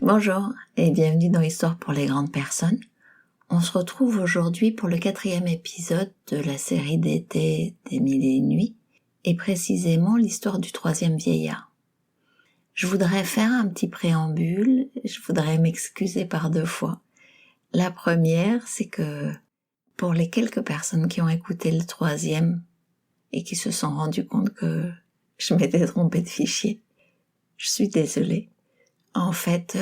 Bonjour et bienvenue dans Histoire pour les grandes personnes. On se retrouve aujourd'hui pour le 4e épisode de la série d'été des Mille et une nuits et précisément l'histoire du 3e vieillard. Je voudrais faire un petit préambule, je voudrais m'excuser par 2 fois. La première, c'est que pour les quelques personnes qui ont écouté le 3e et qui se sont rendues compte que je m'étais trompée de fichier, je suis désolée. En fait,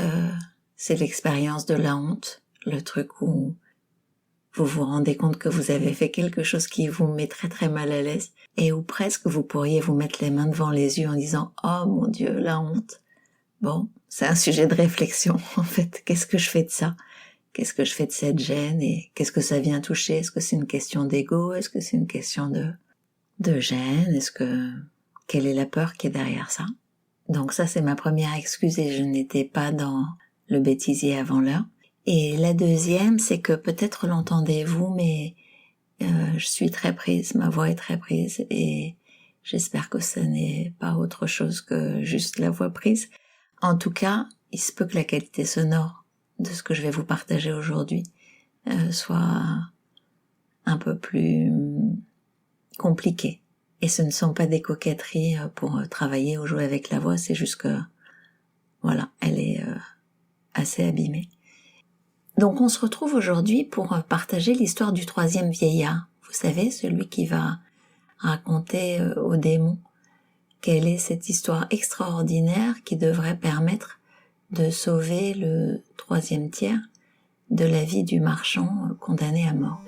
c'est l'expérience de la honte, le truc où vous vous rendez compte que vous avez fait quelque chose qui vous met très très mal à l'aise et où presque vous pourriez vous mettre les mains devant les yeux en disant « Oh mon Dieu, la honte !» Bon, c'est un sujet de réflexion en fait. Qu'est-ce que je fais de ça ? Qu'est-ce que je fais de cette gêne et qu'est-ce que ça vient toucher ? Est-ce que c'est une question d'ego ? Est-ce que c'est une question de gêne ? Quelle est la peur qui est derrière ça ? Donc ça, c'est ma première excuse et je n'étais pas dans le bêtisier avant l'heure. Et la deuxième, c'est que peut-être l'entendez-vous, mais je suis très prise, ma voix est très prise et j'espère que ce n'est pas autre chose que juste la voix prise. En tout cas, il se peut que la qualité sonore de ce que je vais vous partager aujourd'hui soit un peu plus compliquée. Et ce ne sont pas des coquetteries pour travailler ou jouer avec la voix, c'est juste que, voilà, elle est assez abîmée. Donc on se retrouve aujourd'hui pour partager l'histoire du 3e vieillard. Vous savez, celui qui va raconter aux démons quelle est cette histoire extraordinaire qui devrait permettre de sauver le 3e tiers de la vie du marchand condamné à mort.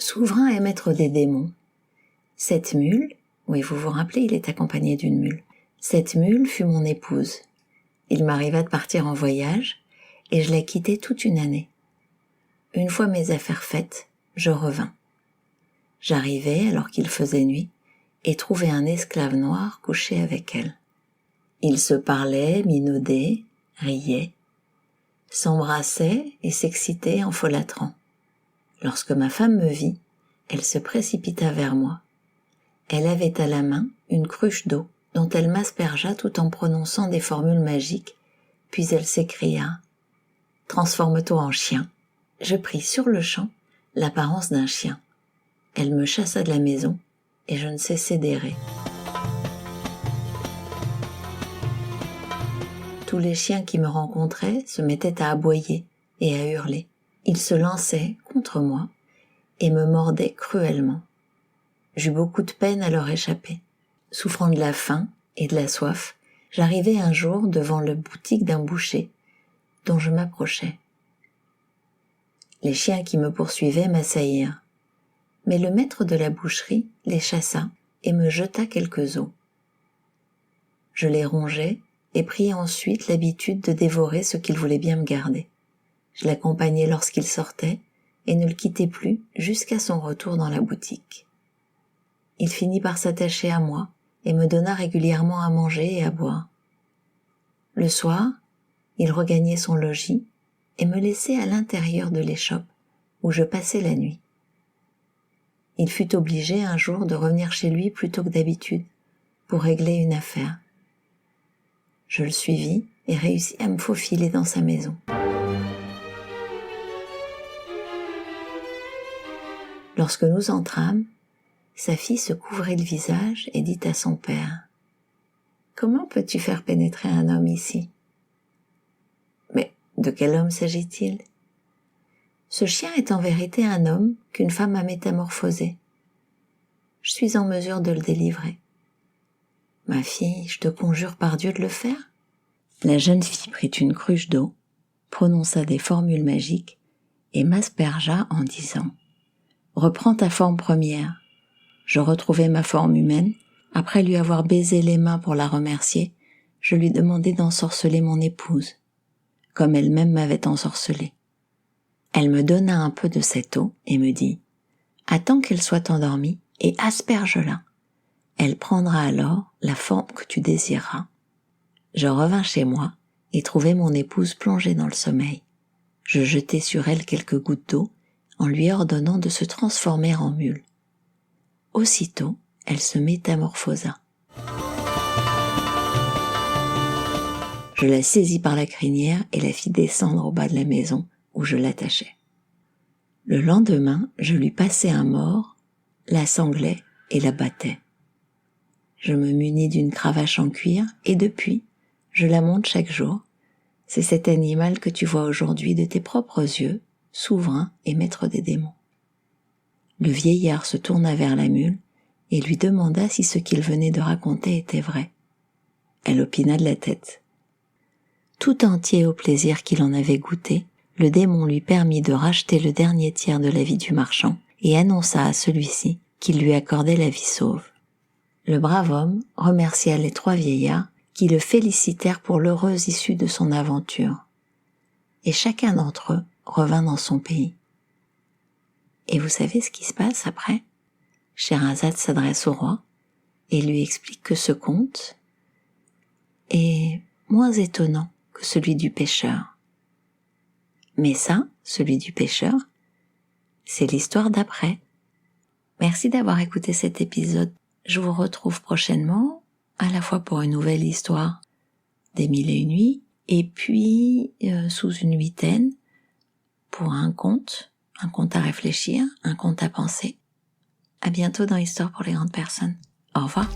Souverain et maître des démons. Cette mule, oui vous vous rappelez, il est accompagné d'une mule. Cette mule fut mon épouse. Il m'arriva de partir en voyage et je la quittai toute une année. Une fois mes affaires faites, je revins. J'arrivai alors qu'il faisait nuit et trouvai un esclave noir couché avec elle. Ils se parlaient, minaudaient, riaient, s'embrassaient et s'excitaient en folâtrant. Lorsque ma femme me vit, elle se précipita vers moi. Elle avait à la main une cruche d'eau dont elle m'aspergea tout en prononçant des formules magiques, puis elle s'écria « Transforme-toi en chien ». Je pris sur le champ l'apparence d'un chien. Elle me chassa de la maison et je ne cessai d'errer. Tous les chiens qui me rencontraient se mettaient à aboyer et à hurler. Ils se lançaient contre moi et me mordaient cruellement. J'eus beaucoup de peine à leur échapper. Souffrant de la faim et de la soif, j'arrivai un jour devant la boutique d'un boucher dont je m'approchai. Les chiens qui me poursuivaient m'assaillirent, mais le maître de la boucherie les chassa et me jeta quelques os. Je les rongeai et pris ensuite l'habitude de dévorer ce qu'il voulait bien me garder. Je l'accompagnai lorsqu'il sortait et ne le quittai plus jusqu'à son retour dans la boutique. Il finit par s'attacher à moi et me donna régulièrement à manger et à boire. Le soir, il regagnait son logis et me laissait à l'intérieur de l'échoppe où je passais la nuit. Il fut obligé un jour de revenir chez lui plus tôt que d'habitude pour régler une affaire. Je le suivis et réussis à me faufiler dans sa maison. Lorsque nous entrâmes, sa fille se couvrait le visage et dit à son père « Comment peux-tu faire pénétrer un homme ici ?»« Mais de quel homme s'agit-il ?»« Ce chien est en vérité un homme qu'une femme a métamorphosé. Je suis en mesure de le délivrer. »« Ma fille, je te conjure par Dieu de le faire. » La jeune fille prit une cruche d'eau, prononça des formules magiques et m'aspergea en disant « Reprends ta forme première. » Je retrouvai ma forme humaine, après lui avoir baisé les mains pour la remercier, je lui demandai d'ensorceler mon épouse, comme elle-même m'avait ensorcelé. Elle me donna un peu de cette eau et me dit « Attends qu'elle soit endormie et asperge-la. Elle prendra alors la forme que tu désireras. » Je revins chez moi et trouvai mon épouse plongée dans le sommeil. Je jetai sur elle quelques gouttes d'eau en lui ordonnant de se transformer en mule. Aussitôt, elle se métamorphosa. Je la saisis par la crinière et la fis descendre au bas de la maison où je l'attachais. Le lendemain, je lui passai un mors, la sanglai et la battais. Je me munis d'une cravache en cuir et depuis, je la monte chaque jour. C'est cet animal que tu vois aujourd'hui de tes propres yeux, souverain et maître des démons. Le vieillard se tourna vers la mule et lui demanda si ce qu'il venait de raconter était vrai. Elle opina de la tête. Tout entier au plaisir qu'il en avait goûté, le démon lui permit de racheter le dernier tiers de la vie du marchand et annonça à celui-ci qu'il lui accordait la vie sauve. Le brave homme remercia les 3 vieillards qui le félicitèrent pour l'heureuse issue de son aventure. Et chacun d'entre eux revint dans son pays. Et vous savez ce qui se passe après ? Scheherazade s'adresse au roi et lui explique que ce conte est moins étonnant que celui du pêcheur. Mais ça, celui du pêcheur, c'est l'histoire d'après. Merci d'avoir écouté cet épisode. Je vous retrouve prochainement, à la fois pour une nouvelle histoire des 1001 nuits, et puis sous une huitaine, pour un conte à réfléchir, un conte à penser. À bientôt dans Histoire pour les grandes personnes. Au revoir.